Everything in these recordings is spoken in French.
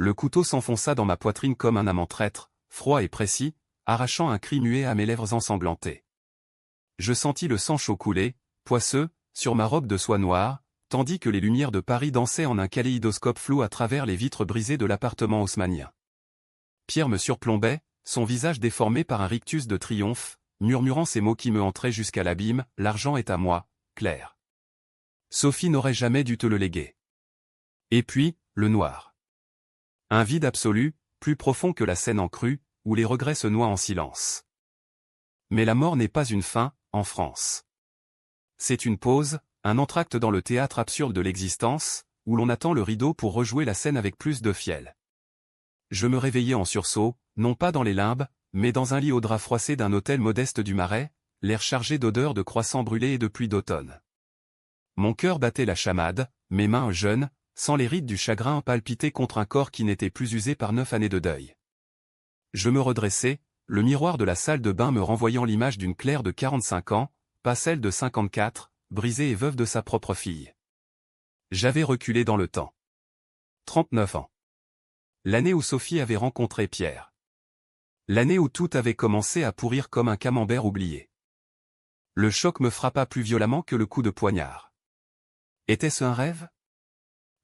Le couteau s'enfonça dans ma poitrine comme un amant traître, froid et précis, arrachant un cri muet à mes lèvres ensanglantées. Je sentis le sang chaud couler, poisseux, sur ma robe de soie noire, tandis que les lumières de Paris dansaient en un kaléidoscope flou à travers les vitres brisées de l'appartement haussmannien. Pierre me surplombait, son visage déformé par un rictus de triomphe, murmurant ces mots qui me entraient jusqu'à l'abîme, « L'argent est à moi, Claire. Sophie n'aurait jamais dû te le léguer. » Et puis, le noir. Un vide absolu, plus profond que la Seine en crue, où les regrets se noient en silence. Mais la mort n'est pas une fin, en France. C'est une pause, un entracte dans le théâtre absurde de l'existence, où l'on attend le rideau pour rejouer la scène avec plus de fiel. Je me réveillai en sursaut, non pas dans les limbes, mais dans un lit au drap froissé d'un hôtel modeste du Marais, l'air chargé d'odeurs de croissants brûlés et de pluie d'automne. Mon cœur battait la chamade, mes mains jeunes, sans les rides du chagrin, palpitaient contre un corps qui n'était plus usé par 9 années de deuil. Je me redressai, le miroir de la salle de bain me renvoyant l'image d'une Claire de 45 ans, pas celle de 54, brisée et veuve de sa propre fille. J'avais reculé dans le temps. 39 ans. L'année où Sophie avait rencontré Pierre. L'année où tout avait commencé à pourrir comme un camembert oublié. Le choc me frappa plus violemment que le coup de poignard. Était-ce un rêve?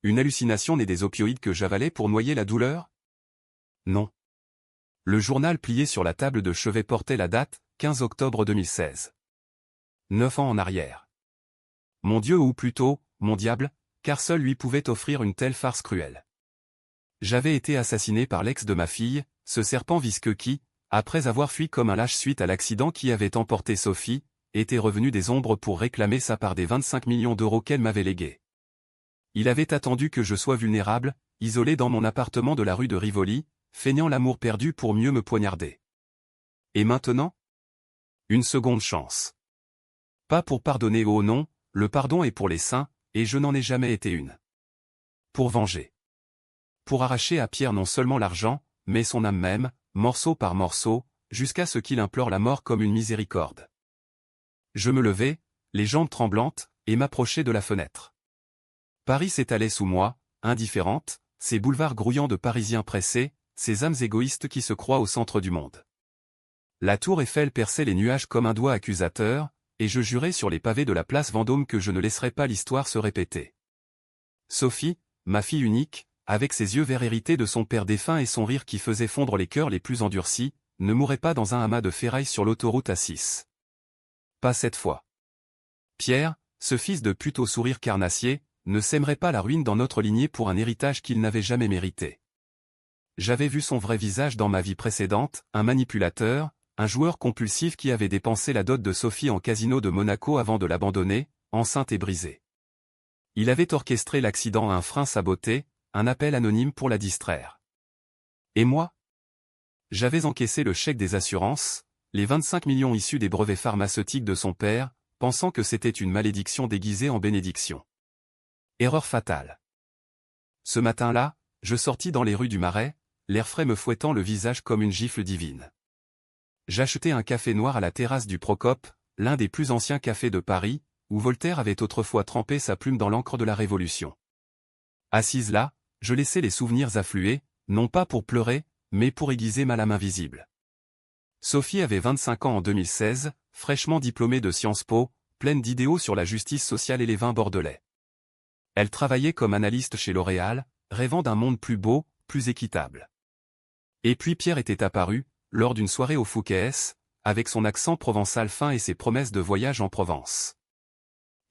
Une hallucination née des opioïdes que j'avalais pour noyer la douleur? Non. Le journal plié sur la table de chevet portait la date, 15 octobre 2016. 9 ans en arrière. Mon Dieu, ou plutôt, mon diable, car seul lui pouvait offrir une telle farce cruelle. J'avais été assassiné par l'ex de ma fille, ce serpent visqueux qui, après avoir fui comme un lâche suite à l'accident qui avait emporté Sophie, était revenu des ombres pour réclamer sa part des 25 millions d'euros qu'elle m'avait légués. Il avait attendu que je sois vulnérable, isolé dans mon appartement de la rue de Rivoli, feignant l'amour perdu pour mieux me poignarder. Et maintenant? Une seconde chance. Pas pour pardonner, oh non, le pardon est pour les saints, et je n'en ai jamais été une. Pour venger. Pour arracher à Pierre non seulement l'argent, mais son âme même, morceau par morceau, jusqu'à ce qu'il implore la mort comme une miséricorde. Je me levai, les jambes tremblantes, et m'approchai de la fenêtre. Paris s'étalait sous moi, indifférente, ces boulevards grouillants de Parisiens pressés, ces âmes égoïstes qui se croient au centre du monde. La tour Eiffel perçait les nuages comme un doigt accusateur, et je jurai sur les pavés de la place Vendôme que je ne laisserais pas l'histoire se répéter. Sophie, ma fille unique, avec ses yeux verts hérités de son père défunt et son rire qui faisait fondre les cœurs les plus endurcis, ne mourrait pas dans un amas de ferraille sur l'autoroute A6. Pas cette fois. Pierre, ce fils de pute au sourire carnassier, ne sèmerait pas la ruine dans notre lignée pour un héritage qu'il n'avait jamais mérité. J'avais vu son vrai visage dans ma vie précédente, un manipulateur, un joueur compulsif qui avait dépensé la dot de Sophie en casino de Monaco avant de l'abandonner, enceinte et brisée. Il avait orchestré l'accident à un frein saboté, un appel anonyme pour la distraire. Et moi? J'avais encaissé le chèque des assurances, les 25 millions issus des brevets pharmaceutiques de son père, pensant que c'était une malédiction déguisée en bénédiction. Erreur fatale. Ce matin-là, je sortis dans les rues du Marais, l'air frais me fouettant le visage comme une gifle divine. J'achetai un café noir à la terrasse du Procope, l'un des plus anciens cafés de Paris, où Voltaire avait autrefois trempé sa plume dans l'encre de la Révolution. Assise là, je laissais les souvenirs affluer, non pas pour pleurer, mais pour aiguiser ma lame invisible. Sophie avait 25 ans en 2016, fraîchement diplômée de Sciences Po, pleine d'idéaux sur la justice sociale et les vins bordelais. Elle travaillait comme analyste chez L'Oréal, rêvant d'un monde plus beau, plus équitable. Et puis Pierre était apparu, lors d'une soirée au Fouquet's, avec son accent provençal fin et ses promesses de voyage en Provence.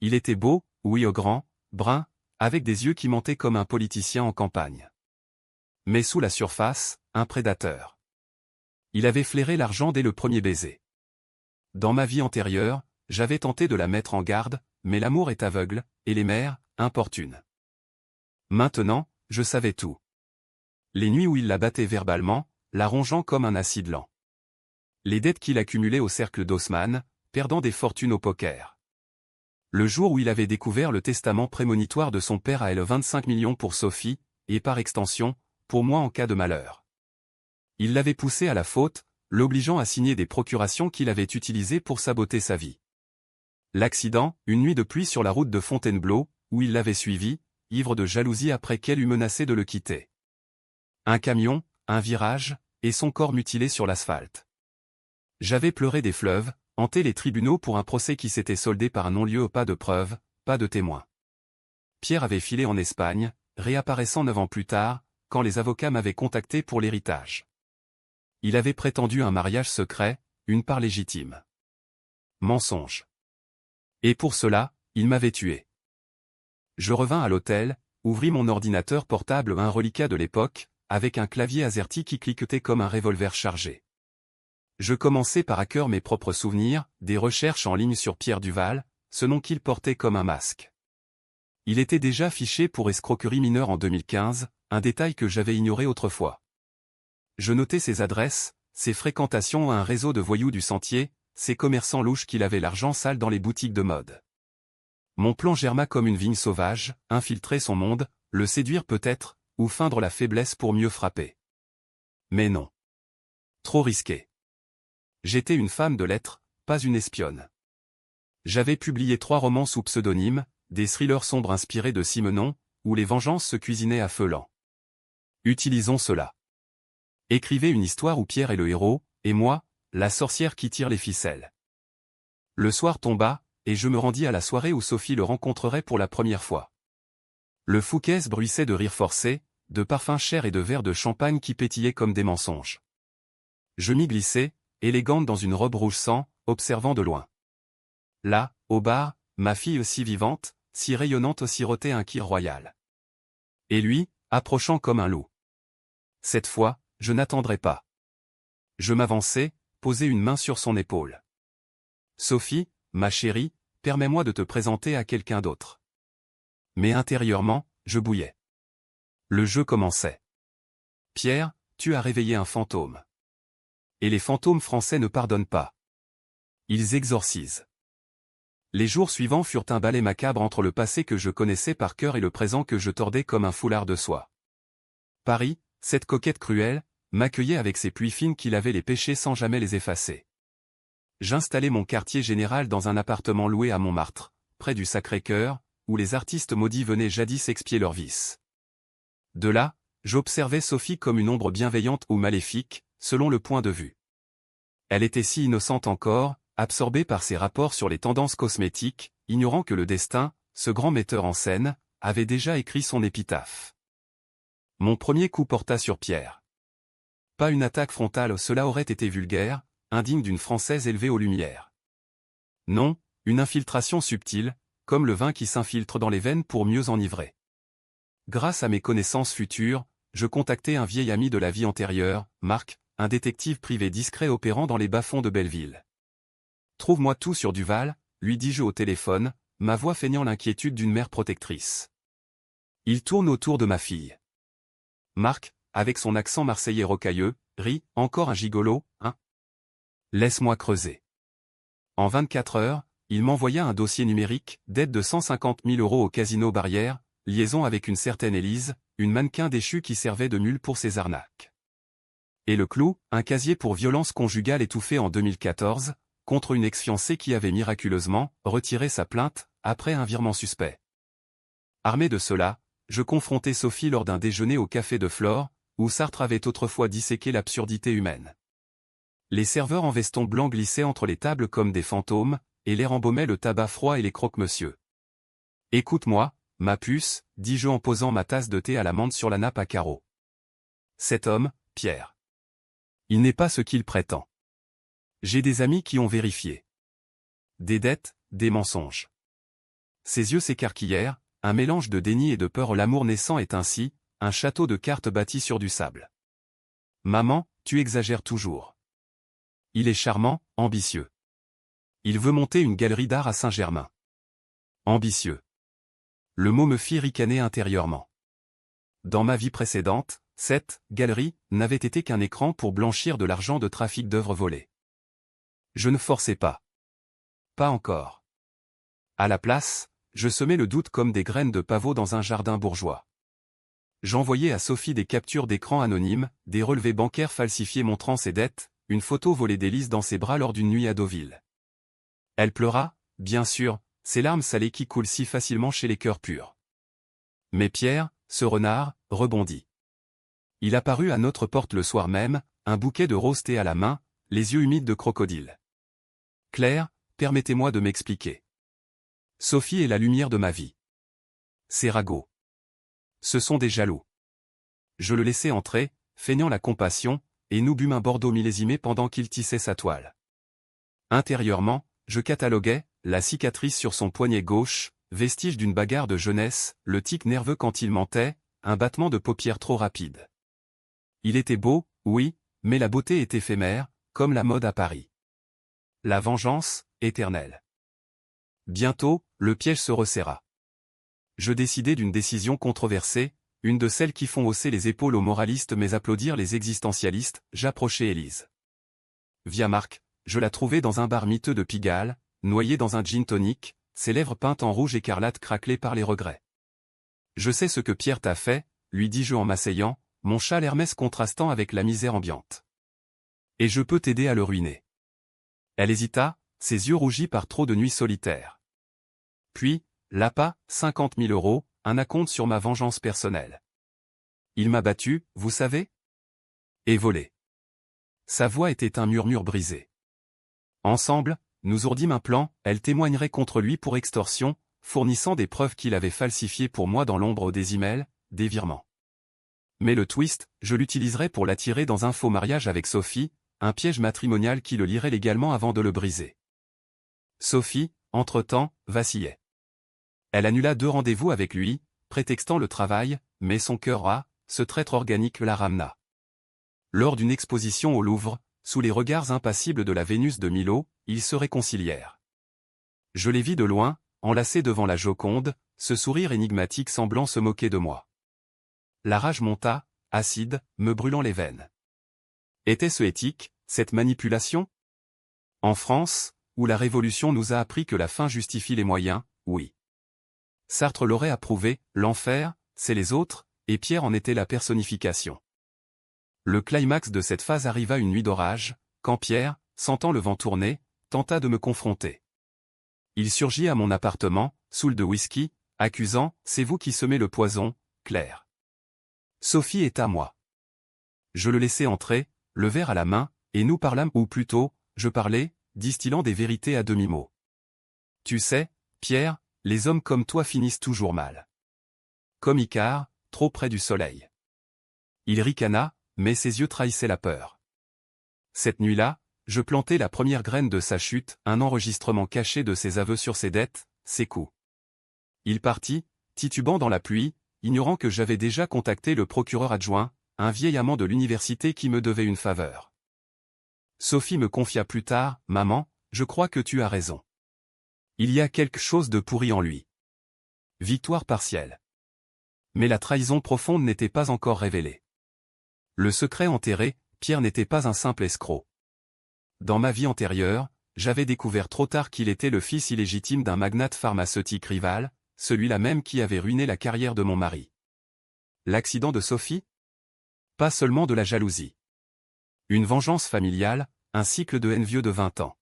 Il était beau, oui, grand, brun, avec des yeux qui mentaient comme un politicien en campagne. Mais sous la surface, un prédateur. Il avait flairé l'argent dès le premier baiser. Dans ma vie antérieure, j'avais tenté de la mettre en garde, mais l'amour est aveugle, et les mères, importunes. Maintenant, je savais tout. Les nuits où il la battait verbalement, la rongeant comme un acide lent. Les dettes qu'il accumulait au cercle d'Haussmann, perdant des fortunes au poker. Le jour où il avait découvert le testament prémonitoire de son père à elle 25 millions pour Sophie, et par extension, pour moi en cas de malheur. Il l'avait poussé à la faute, l'obligeant à signer des procurations qu'il avait utilisées pour saboter sa vie. L'accident, une nuit de pluie sur la route de Fontainebleau, où il l'avait suivi, ivre de jalousie après qu'elle eut menacé de le quitter. Un camion, un virage, et son corps mutilé sur l'asphalte. J'avais pleuré des fleuves, hanté les tribunaux pour un procès qui s'était soldé par un non-lieu, pas de preuves, pas de témoins. Pierre avait filé en Espagne, réapparaissant 9 ans plus tard, quand les avocats m'avaient contacté pour l'héritage. Il avait prétendu un mariage secret, une part légitime. Mensonge. Et pour cela, il m'avait tué. Je revins à l'hôtel, ouvris mon ordinateur portable, un reliquat de l'époque, avec un clavier AZERTY qui cliquetait comme un revolver chargé. Je commençai par à cœur mes propres souvenirs, des recherches en ligne sur Pierre Duval, ce nom qu'il portait comme un masque. Il était déjà fiché pour escroquerie mineure en 2015, un détail que j'avais ignoré autrefois. Je notais ses adresses, ses fréquentations à un réseau de voyous du Sentier, ces commerçants louches qu'il avait l'argent sale dans les boutiques de mode. Mon plan germa comme une vigne sauvage, infiltrer son monde, le séduire peut-être, ou feindre la faiblesse pour mieux frapper. Mais non. Trop risqué. J'étais une femme de lettres, pas une espionne. J'avais publié 3 romans sous pseudonyme, des thrillers sombres inspirés de Simenon, où les vengeances se cuisinaient à feu lent. Utilisons cela. Écrivez une histoire où Pierre est le héros, et moi, la sorcière qui tire les ficelles. Le soir tomba, et je me rendis à la soirée où Sophie le rencontrerait pour la première fois. Le Fouquet's bruissait de rires forcés, de parfums chers et de verres de champagne qui pétillaient comme des mensonges. Je m'y glissai, élégante dans une robe rouge sang, observant de loin. Là, au bar, ma fille aussi vivante, si rayonnante sirotait un kir royal. Et lui, approchant comme un loup. Cette fois, je n'attendrai pas. Je m'avançai, posai une main sur son épaule. Sophie, ma chérie, permets-moi de te présenter à quelqu'un d'autre. Mais intérieurement, je bouillais. Le jeu commençait. Pierre, tu as réveillé un fantôme. Et les fantômes français ne pardonnent pas. Ils exorcisent. Les jours suivants furent un balai macabre entre le passé que je connaissais par cœur et le présent que je tordais comme un foulard de soie. Paris, cette coquette cruelle, m'accueillait avec ses pluies fines qui lavaient les péchés sans jamais les effacer. J'installai mon quartier général dans un appartement loué à Montmartre, près du Sacré-Cœur, où les artistes maudits venaient jadis expier leurs vices. De là, j'observais Sophie comme une ombre bienveillante ou maléfique, selon le point de vue. Elle était si innocente encore, absorbée par ses rapports sur les tendances cosmétiques, ignorant que le destin, ce grand metteur en scène, avait déjà écrit son épitaphe. Mon premier coup porta sur Pierre. Pas une attaque frontale, cela aurait été vulgaire, indigne d'une Française élevée aux Lumières. Non, une infiltration subtile, comme le vin qui s'infiltre dans les veines pour mieux enivrer. Grâce à mes connaissances futures, je contactai un vieil ami de la vie antérieure, Marc, un détective privé discret opérant dans les bas-fonds de Belleville. « Trouve-moi tout sur Duval », lui dis-je au téléphone, ma voix feignant l'inquiétude d'une mère protectrice. Il tourne autour de ma fille. Marc, avec son accent marseillais rocailleux, rit, encore un gigolo, hein? Laisse-moi creuser. En 24 heures, il m'envoya un dossier numérique, d'aide de 150 000 € au Casino Barrière, liaison avec une certaine Élise, une mannequin déchue qui servait de mule pour ses arnaques. Et le clou, un casier pour violence conjugale étouffé en 2014, contre une ex-fiancée qui avait miraculeusement retiré sa plainte, après un virement suspect. Armé de cela, je confrontai Sophie lors d'un déjeuner au Café de Flore, où Sartre avait autrefois disséqué l'absurdité humaine. Les serveurs en veston blanc glissaient entre les tables comme des fantômes, et l'air embaumait le tabac froid et les croque-monsieur. « Écoute-moi, ma puce, dis-je en posant ma tasse de thé à la menthe sur la nappe à carreaux. Cet homme, Pierre. Il n'est pas ce qu'il prétend. J'ai des amis qui ont vérifié. Des dettes, des mensonges. » Ses yeux s'écarquillèrent, un mélange de déni et de peur. L'amour naissant est ainsi, un château de cartes bâti sur du sable. Maman, tu exagères toujours. Il est charmant, ambitieux. Il veut monter une galerie d'art à Saint-Germain. Ambitieux. Le mot me fit ricaner intérieurement. Dans ma vie précédente, cette galerie n'avait été qu'un écran pour blanchir de l'argent de trafic d'œuvres volées. Je ne forçais pas. Pas encore. À la place, je semais le doute comme des graines de pavot dans un jardin bourgeois. J'envoyais à Sophie des captures d'écran anonymes, des relevés bancaires falsifiés montrant ses dettes, une photo volée d'Élise dans ses bras lors d'une nuit à Deauville. Elle pleura, bien sûr, ces larmes salées qui coulent si facilement chez les cœurs purs. Mais Pierre, ce renard, rebondit. Il apparut à notre porte le soir même, un bouquet de roses thé à la main, les yeux humides de crocodile. Claire, permettez-moi de m'expliquer. Sophie est la lumière de ma vie. Ces ragots. Ce sont des jaloux. Je le laissai entrer, feignant la compassion, et nous bûmes un Bordeaux millésimé pendant qu'il tissait sa toile. Intérieurement, je cataloguais, la cicatrice sur son poignet gauche, vestige d'une bagarre de jeunesse, le tic nerveux quand il mentait, un battement de paupières trop rapide. Il était beau, oui, mais la beauté est éphémère, comme la mode à Paris. La vengeance, éternelle. Bientôt, le piège se resserra. Je décidai d'une décision controversée, une de celles qui font hausser les épaules aux moralistes mais applaudir les existentialistes. J'approchai Élise. Via Marc, je la trouvai dans un bar miteux de Pigalle, noyée dans un gin tonic, ses lèvres peintes en rouge écarlate craquelées par les regrets. Je sais ce que Pierre t'a fait, lui dis-je en m'asseyant, mon châle Hermès contrastant avec la misère ambiante. Et je peux t'aider à le ruiner. Elle hésita, ses yeux rougis par trop de nuits solitaires. Puis, l'APA, 50 000 €, un acompte sur ma vengeance personnelle. Il m'a battu, vous savez? Et volé. Sa voix était un murmure brisé. Ensemble, nous ourdîmes un plan, elle témoignerait contre lui pour extorsion, fournissant des preuves qu'il avait falsifiées pour moi dans l'ombre des emails, des virements. Mais le twist, je l'utiliserais pour l'attirer dans un faux mariage avec Sophie, un piège matrimonial qui le lierait légalement avant de le briser. Sophie, entre-temps, vacillait. Elle annula 2 rendez-vous avec lui, prétextant le travail, mais son cœur ce traître organique la ramena. Lors d'une exposition au Louvre, sous les regards impassibles de la Vénus de Milo, ils se réconcilièrent. Je les vis de loin, enlacés devant la Joconde, ce sourire énigmatique semblant se moquer de moi. La rage monta, acide, me brûlant les veines. Était-ce éthique, cette manipulation? En France, où la Révolution nous a appris que la fin justifie les moyens, oui. Sartre l'aurait approuvé, l'enfer, c'est les autres, et Pierre en était la personnification. Le climax de cette phase arriva une nuit d'orage, quand Pierre, sentant le vent tourner, tenta de me confronter. Il surgit à mon appartement, saoul de whisky, accusant, c'est vous qui semez le poison, Claire. Sophie est à moi. Je le laissai entrer, le verre à la main, et nous parlâmes ou plutôt, je parlais, distillant des vérités à demi-mot. Tu sais, Pierre, les hommes comme toi finissent toujours mal. Comme Icare, trop près du soleil. Il ricana, mais ses yeux trahissaient la peur. Cette nuit-là, je plantai la première graine de sa chute, un enregistrement caché de ses aveux sur ses dettes, ses coups. Il partit, titubant dans la pluie, ignorant que j'avais déjà contacté le procureur adjoint, un vieil amant de l'université qui me devait une faveur. Sophie me confia plus tard, « Maman, je crois que tu as raison. Il y a quelque chose de pourri en lui. » Victoire partielle. Mais la trahison profonde n'était pas encore révélée. Le secret enterré, Pierre n'était pas un simple escroc. Dans ma vie antérieure, j'avais découvert trop tard qu'il était le fils illégitime d'un magnate pharmaceutique rival, celui-là même qui avait ruiné la carrière de mon mari. L'accident de Sophie? Pas seulement de la jalousie. Une vengeance familiale, un cycle de haine vieux de 20 ans.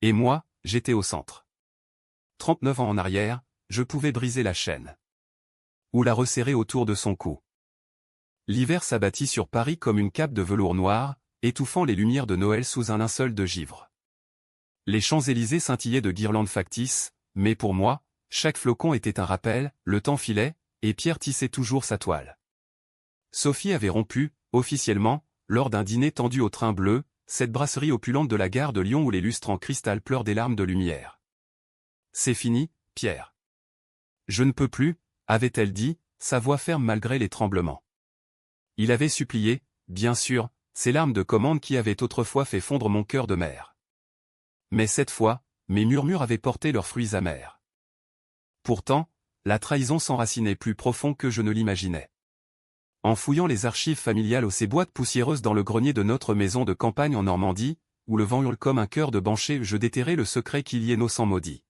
Et moi, j'étais au centre. 39 ans en arrière, je pouvais briser la chaîne. Ou la resserrer autour de son cou. L'hiver s'abattit sur Paris comme une cape de velours noir, étouffant les lumières de Noël sous un linceul de givre. Les Champs-Élysées scintillaient de guirlandes factices, mais pour moi, chaque flocon était un rappel, le temps filait, et Pierre tissait toujours sa toile. Sophie avait rompu, officiellement, lors d'un dîner tendu au train bleu, cette brasserie opulente de la gare de Lyon où les lustres en cristal pleurent des larmes de lumière. C'est fini, Pierre. Je ne peux plus, avait-elle dit, sa voix ferme malgré les tremblements. Il avait supplié, bien sûr, ces larmes de commande qui avaient autrefois fait fondre mon cœur de mère. Mais cette fois, mes murmures avaient porté leurs fruits amers. Pourtant, la trahison s'enracinait plus profond que je ne l'imaginais. En fouillant les archives familiales aux ces boîtes poussiéreuses dans le grenier de notre maison de campagne en Normandie, où le vent hurle comme un cœur de bancher, je déterrai le secret qui liait nos sangs maudits.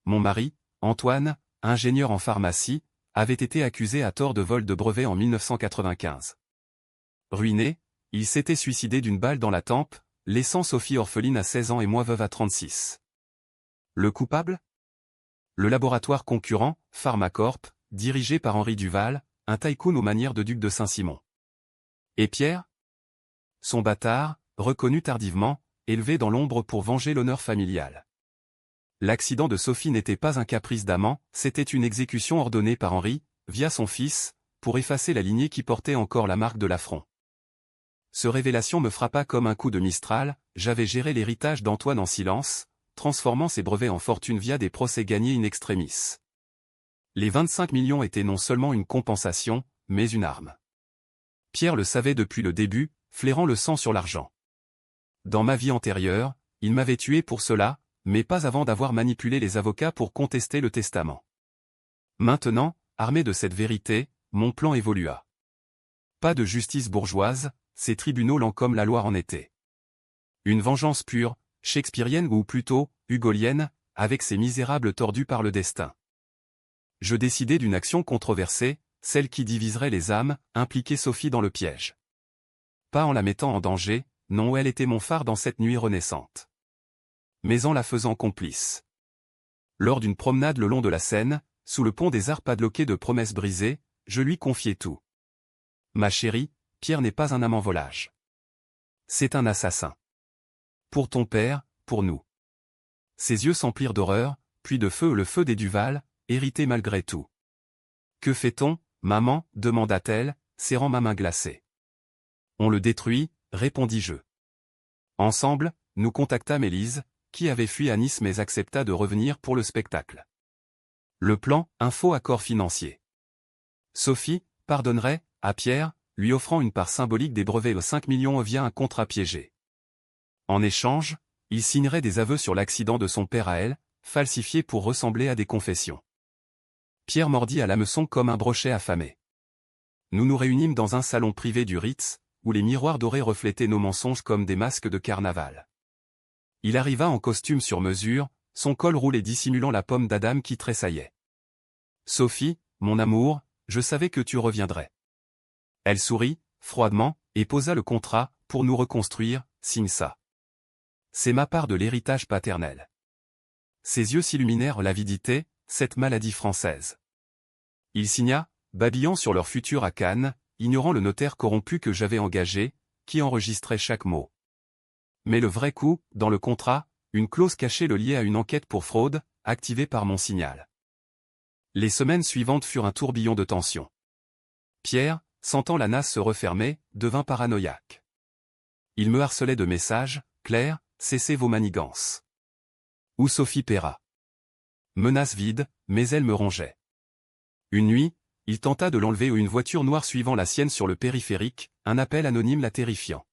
Mon mari, Antoine, ingénieur en pharmacie, avait été accusé à tort de vol de brevet en 1995. Ruiné, il s'était suicidé d'une balle dans la tempe, laissant Sophie orpheline à 16 ans et moi veuve à 36. Le coupable? Le laboratoire concurrent, Pharmacorp, dirigé par Henri Duval, un tycoon aux manières de duc de Saint-Simon. Et Pierre? Son bâtard, reconnu tardivement, élevé dans l'ombre pour venger l'honneur familial. L'accident de Sophie n'était pas un caprice d'amant, c'était une exécution ordonnée par Henri, via son fils, pour effacer la lignée qui portait encore la marque de l'affront. Ce révélation me frappa comme un coup de Mistral, j'avais géré l'héritage d'Antoine en silence, transformant ses brevets en fortune via des procès gagnés in extremis. Les 25 millions étaient non seulement une compensation, mais une arme. Pierre le savait depuis le début, flairant le sang sur l'argent. Dans ma vie antérieure, il m'avait tué pour cela, mais pas avant d'avoir manipulé les avocats pour contester le testament. Maintenant, armé de cette vérité, mon plan évolua. Pas de justice bourgeoise, ces tribunaux lents comme la loi en était. Une vengeance pure, shakespearienne ou plutôt, hugolienne, avec ses misérables tordus par le destin. Je décidai d'une action controversée, celle qui diviserait les âmes, impliquer Sophie dans le piège. Pas en la mettant en danger, non, elle était mon phare dans cette nuit renaissante. Mais en la faisant complice. Lors d'une promenade le long de la Seine, sous le pont des Arts padloqués de promesses brisées, je lui confiai tout. Ma chérie, Pierre n'est pas un amant volage. C'est un assassin. Pour ton père, pour nous. Ses yeux s'emplirent d'horreur, puis de feu, le feu des Duval, hérité malgré tout. Que fait-on, maman, demanda-t-elle, serrant ma main glacée. On le détruit, répondis-je. Ensemble, nous contactâmes Élise, qui avait fui à Nice mais accepta de revenir pour le spectacle. Le plan, un faux accord financier. Sophie pardonnerait, à Pierre, lui offrant une part symbolique des brevets de 5 millions via un contrat piégé. En échange, il signerait des aveux sur l'accident de son père à elle, falsifiés pour ressembler à des confessions. Pierre mordit à l'hameçon comme un brochet affamé. Nous nous réunîmes dans un salon privé du Ritz, où les miroirs dorés reflétaient nos mensonges comme des masques de carnaval. Il arriva en costume sur mesure, son col roulé dissimulant la pomme d'Adam qui tressaillait. « Sophie, mon amour, je savais que tu reviendrais. » Elle sourit, froidement, et posa le contrat, pour nous reconstruire, signe ça. C'est ma part de l'héritage paternel. Ses yeux s'illuminèrent l'avidité, cette maladie française. Il signa, babillant sur leur futur à Cannes, ignorant le notaire corrompu que j'avais engagé, qui enregistrait chaque mot. Mais le vrai coup, dans le contrat, une clause cachée le liait à une enquête pour fraude, activée par mon signal. Les semaines suivantes furent un tourbillon de tension. Pierre, sentant la nasse se refermer, devint paranoïaque. Il me harcelait de messages, Claire, cessez vos manigances. Ou Sophie paiera. Menace vide, mais elle me rongeait. Une nuit, il tenta de l'enlever ou une voiture noire suivant la sienne sur le périphérique, un appel anonyme la terrifiant.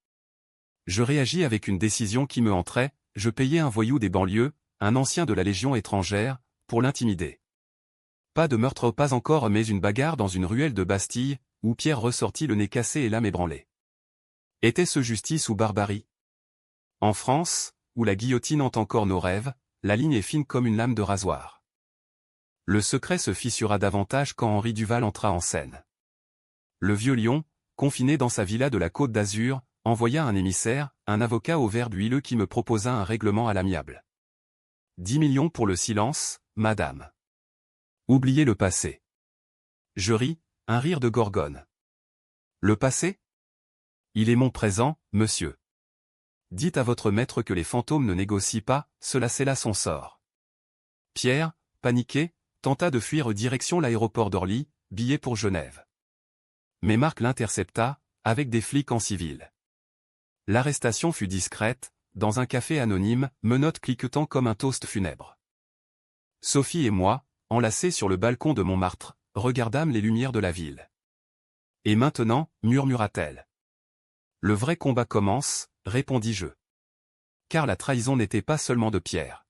Je réagis avec une décision qui me entrait, je payai un voyou des banlieues, un ancien de la Légion étrangère, pour l'intimider. Pas de meurtre pas encore mais une bagarre dans une ruelle de Bastille, où Pierre ressortit le nez cassé et l'âme ébranlée. Était-ce justice ou barbarie? En France, où la guillotine hante encore nos rêves, la ligne est fine comme une lame de rasoir. Le secret se fissura davantage quand Henri Duval entra en scène. Le vieux lion, confiné dans sa villa de la Côte d'Azur, envoya un émissaire, un avocat au verbe huileux qui me proposa un règlement à l'amiable. 10 millions pour le silence, madame. Oubliez le passé. Je ris, un rire de gorgone. Le passé? Il est mon présent, monsieur. Dites à votre maître que les fantômes ne négocient pas, cela c'est là son sort. Pierre, paniqué, tenta de fuir direction l'aéroport d'Orly, billet pour Genève. Mais Marc l'intercepta, avec des flics en civil. L'arrestation fut discrète, dans un café anonyme, menottes cliquetant comme un toast funèbre. Sophie et moi, enlacés sur le balcon de Montmartre, regardâmes les lumières de la ville. Et maintenant, murmura-t-elle. Le vrai combat commence, répondis-je. Car la trahison n'était pas seulement de Pierre.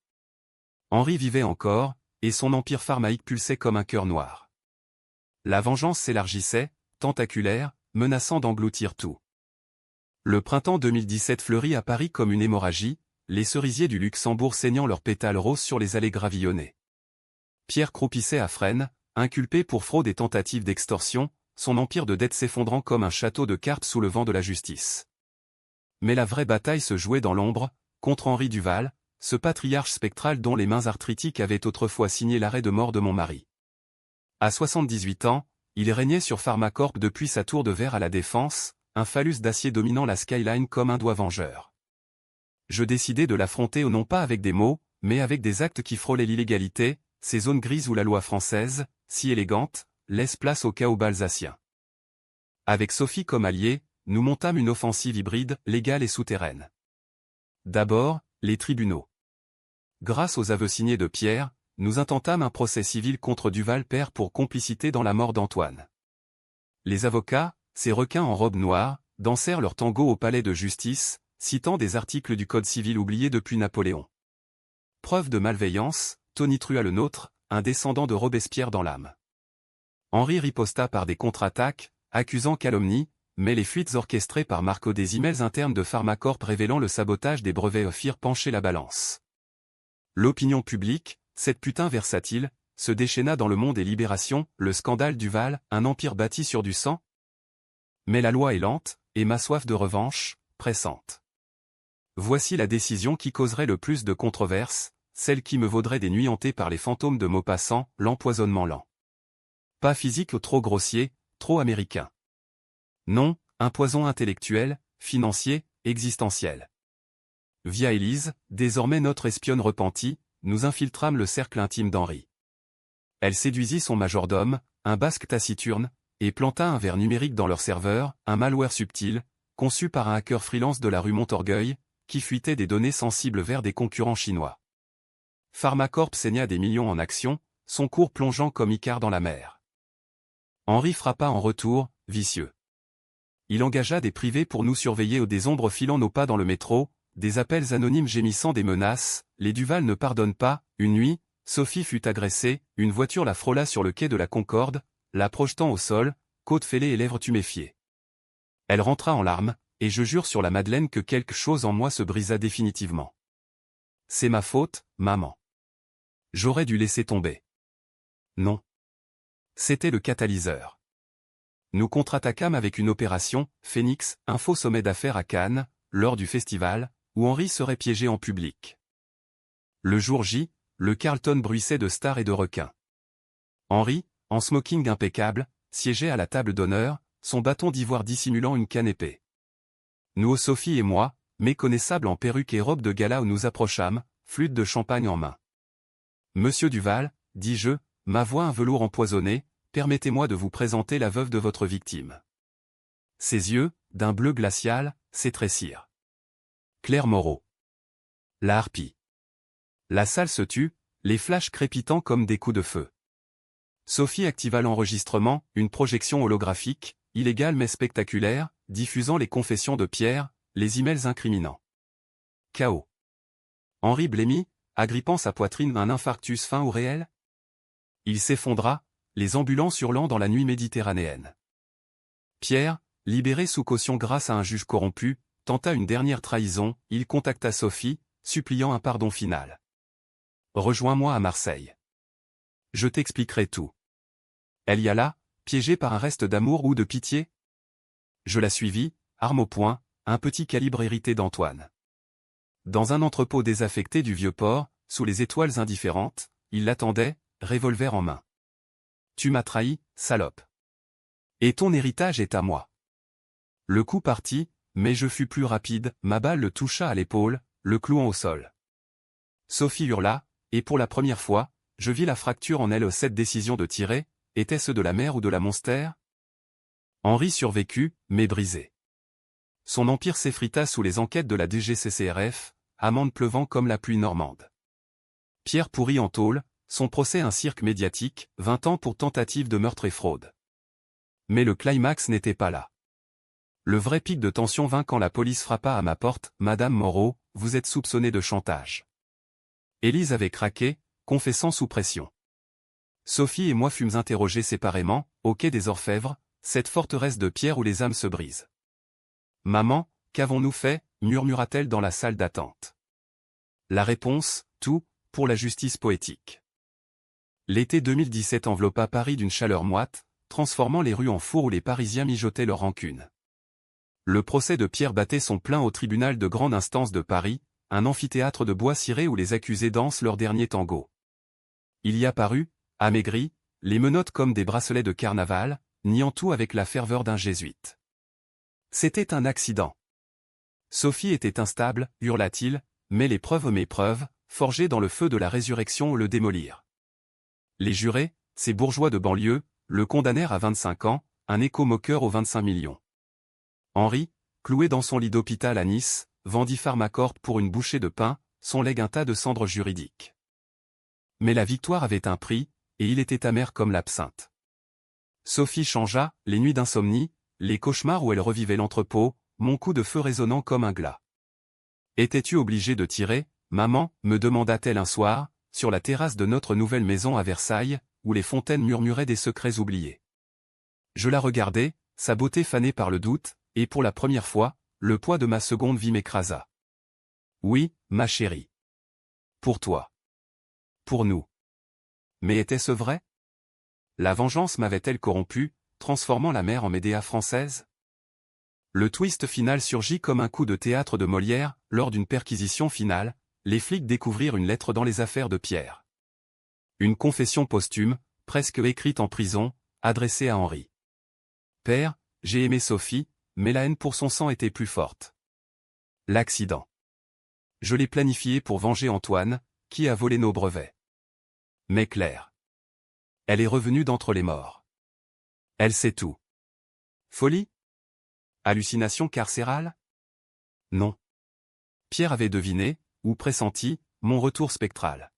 Henri vivait encore, et son empire pharmaïque pulsait comme un cœur noir. La vengeance s'élargissait, tentaculaire, menaçant d'engloutir tout. Le printemps 2017 fleurit à Paris comme une hémorragie, les cerisiers du Luxembourg saignant leurs pétales roses sur les allées gravillonnées. Pierre croupissait à Fresnes, inculpé pour fraude et tentative d'extorsion, son empire de dette s'effondrant comme un château de cartes sous le vent de la justice. Mais la vraie bataille se jouait dans l'ombre, contre Henri Duval, ce patriarche spectral dont les mains arthritiques avaient autrefois signé l'arrêt de mort de mon mari. À 78 ans, il régnait sur Pharmacorp depuis sa tour de verre à la Défense, un phallus d'acier dominant la skyline comme un doigt vengeur. Je décidai de l'affronter non pas avec des mots, mais avec des actes qui frôlaient l'illégalité, ces zones grises où la loi française, si élégante, laisse place au chaos alsacien. Avec Sophie comme alliée, nous montâmes une offensive hybride, légale et souterraine. D'abord, les tribunaux. Grâce aux aveux signés de Pierre, nous intentâmes un procès civil contre Duval père pour complicité dans la mort d'Antoine. Les avocats, ces requins en robe noire, dansèrent leur tango au palais de justice, citant des articles du Code civil oubliés depuis Napoléon. Preuve de malveillance, tonitruait le nôtre, un descendant de Robespierre dans l'âme. Henri riposta par des contre-attaques, accusant calomnie, mais les fuites orchestrées par Marco des emails internes de Pharmacorp révélant le sabotage des brevets firent pencher la balance. L'opinion publique, cette putain versatile, se déchaîna dans Le Monde et Libération, le scandale Duval, un empire bâti sur du sang. Mais la loi est lente, et ma soif de revanche, pressante. Voici la décision qui causerait le plus de controverses, celle qui me vaudrait des nuits hantées par les fantômes de Maupassant, l'empoisonnement lent. Pas physique ou trop grossier, trop américain. Non, un poison intellectuel, financier, existentiel. Via Élise, désormais notre espionne repentie, nous infiltrâmes le cercle intime d'Henri. Elle séduisit son majordome, un basque taciturne, et planta un verre numérique dans leur serveur, un malware subtil, conçu par un hacker freelance de la rue Montorgueil, qui fuitait des données sensibles vers des concurrents chinois. Pharmacorp saigna des millions en actions, son cours plongeant comme Icare dans la mer. Henri frappa en retour, vicieux. Il engagea des privés pour nous surveiller ou des ombres filant nos pas dans le métro, des appels anonymes gémissant des menaces, les Duval ne pardonnent pas, une nuit, Sophie fut agressée, une voiture la frôla sur le quai de la Concorde, la projetant au sol, côte fêlée et lèvres tuméfiées. Elle rentra en larmes, et je jure sur la Madeleine que quelque chose en moi se brisa définitivement. C'est ma faute, maman. J'aurais dû laisser tomber. Non. C'était le catalyseur. Nous contre-attaquâmes avec une opération, Phoenix, un faux sommet d'affaires à Cannes, lors du festival, où Henri serait piégé en public. Le jour J, le Carlton bruissait de stars et de requins. Henri, en smoking impeccable, siégeait à la table d'honneur, son bâton d'ivoire dissimulant une canne épée. Nous, Sophie et moi, méconnaissables en perruque et robe de gala où nous approchâmes, flûte de champagne en main. Monsieur Duval, dis-je, ma voix un velours empoisonné, permettez-moi de vous présenter la veuve de votre victime. Ses yeux, d'un bleu glacial, s'étrécirent. Claire Moreau. La harpie. La salle se tut, les flashs crépitant comme des coups de feu. Sophie activa l'enregistrement, une projection holographique, illégale mais spectaculaire, diffusant les confessions de Pierre, les emails incriminants. Chaos. Henri blêmit, agrippant sa poitrine un infarctus fin ou réel. Il s'effondra, les ambulances hurlant dans la nuit méditerranéenne. Pierre, libéré sous caution grâce à un juge corrompu, tenta une dernière trahison, il contacta Sophie, suppliant un pardon final. Rejoins-moi à Marseille. Je t'expliquerai tout. Elle y alla, piégée par un reste d'amour ou de pitié. Je la suivis, arme au poing, un petit calibre hérité d'Antoine. Dans un entrepôt désaffecté du Vieux-Port, sous les étoiles indifférentes, il l'attendait, revolver en main. Tu m'as trahi, salope. Et ton héritage est à moi. Le coup partit, mais je fus plus rapide, ma balle le toucha à l'épaule, le clouant au sol. Sophie hurla, et pour la première fois, je vis la fracture en elle. Cette décision de tirer, était-ce de la mer ou de la Monster? Henri survécut, mais brisé. Son empire s'effrita sous les enquêtes de la DGCCRF, amende pleuvant comme la pluie normande. Pierre pourri en tôle, son procès un cirque médiatique, 20 ans pour tentative de meurtre et fraude. Mais le climax n'était pas là. Le vrai pic de tension vint quand la police frappa à ma porte. Madame Moreau, vous êtes soupçonnée de chantage. Élise avait craqué, confessant sous pression. Sophie et moi fûmes interrogés séparément, au quai des Orfèvres, cette forteresse de pierre où les âmes se brisent. Maman, qu'avons-nous fait, murmura-t-elle dans la salle d'attente. La réponse, tout, pour la justice poétique. L'été 2017 enveloppa Paris d'une chaleur moite, transformant les rues en four où les Parisiens mijotaient leur rancune. Le procès de Pierre battait son plein au tribunal de grande instance de Paris, un amphithéâtre de bois ciré où les accusés dansent leur dernier tango. Il y apparut, amaigri, les menottes comme des bracelets de carnaval, niant tout avec la ferveur d'un jésuite. C'était un accident. Sophie était instable, hurla-t-il, mais les preuves, mes preuves, forgées dans le feu de la résurrection, le démolirent. Les jurés, ces bourgeois de banlieue, le condamnèrent à 25 ans, un écho-moqueur aux 25 millions. Henri, cloué dans son lit d'hôpital à Nice, vendit Pharmacorp pour une bouchée de pain, son legs un tas de cendres juridiques. Mais la victoire avait un prix, et il était amer comme l'absinthe. Sophie changea, les nuits d'insomnie, les cauchemars où elle revivait l'entrepôt, mon coup de feu résonnant comme un glas. Étais-tu obligé de tirer, maman, me demanda-t-elle un soir, sur la terrasse de notre nouvelle maison à Versailles, où les fontaines murmuraient des secrets oubliés. Je la regardai, sa beauté fanée par le doute, et pour la première fois, le poids de ma seconde vie m'écrasa. Oui, ma chérie. Pour toi. Pour nous. Mais était-ce vrai? La vengeance m'avait-elle corrompu, transformant la mère en Médéa française? Le twist final surgit comme un coup de théâtre de Molière, lors d'une perquisition finale, les flics découvrirent une lettre dans les affaires de Pierre. Une confession posthume, presque écrite en prison, adressée à Henri. Père, j'ai aimé Sophie, mais la haine pour son sang était plus forte. L'accident. Je l'ai planifié pour venger Antoine, qui a volé nos brevets. Mais Claire. Elle est revenue d'entre les morts. Elle sait tout. Folie? Hallucination carcérale? Non. Pierre avait deviné, ou pressenti, mon retour spectral.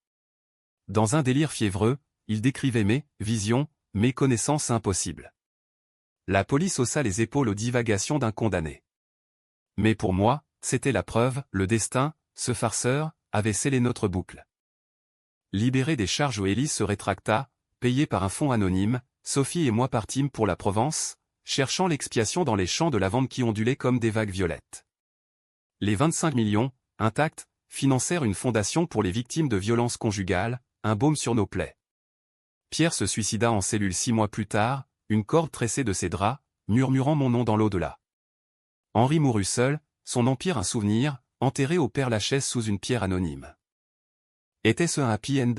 Dans un délire fiévreux, il décrivait mes visions, mes connaissances impossibles. La police haussa les épaules aux divagations d'un condamné. Mais pour moi, c'était la preuve, le destin, ce farceur, avait scellé notre boucle. Libéré des charges où Élise se rétracta, payé par un fonds anonyme, Sophie et moi partîmes pour la Provence, cherchant l'expiation dans les champs de lavande qui ondulaient comme des vagues violettes. Les 25 millions, intacts, financèrent une fondation pour les victimes de violences conjugales, un baume sur nos plaies. Pierre se suicida en cellule 6 mois plus tard, une corde tressée de ses draps, murmurant mon nom dans l'au-delà. Henri mourut seul, son empire un souvenir, enterré au Père-Lachaise sous une pierre anonyme. Était-ce un happy end?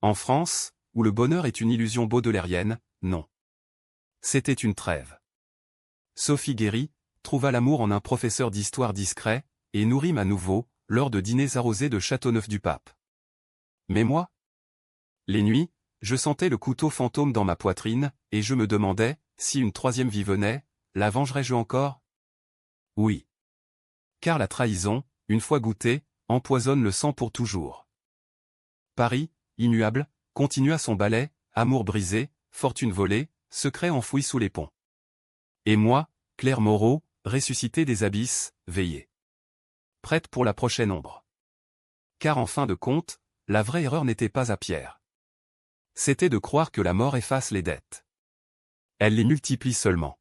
En France, où le bonheur est une illusion baudelairienne, non. C'était une trêve. Sophie guérit, trouva l'amour en un professeur d'histoire discret, et nourrit à nouveau, lors de dîners arrosés de Châteauneuf-du-Pape. Mais moi? Les nuits, je sentais le couteau fantôme dans ma poitrine, et je me demandais, si une troisième vie venait, la vengerais-je encore? Oui. Car la trahison, une fois goûtée, empoisonne le sang pour toujours. Paris, immuable, continua son ballet, amour brisé, fortune volée, secret enfoui sous les ponts. Et moi, Claire Moreau, ressuscitée des abysses, veillée. Prête pour la prochaine ombre. Car en fin de compte, la vraie erreur n'était pas à Pierre. C'était de croire que la mort efface les dettes. Elle les multiplie seulement.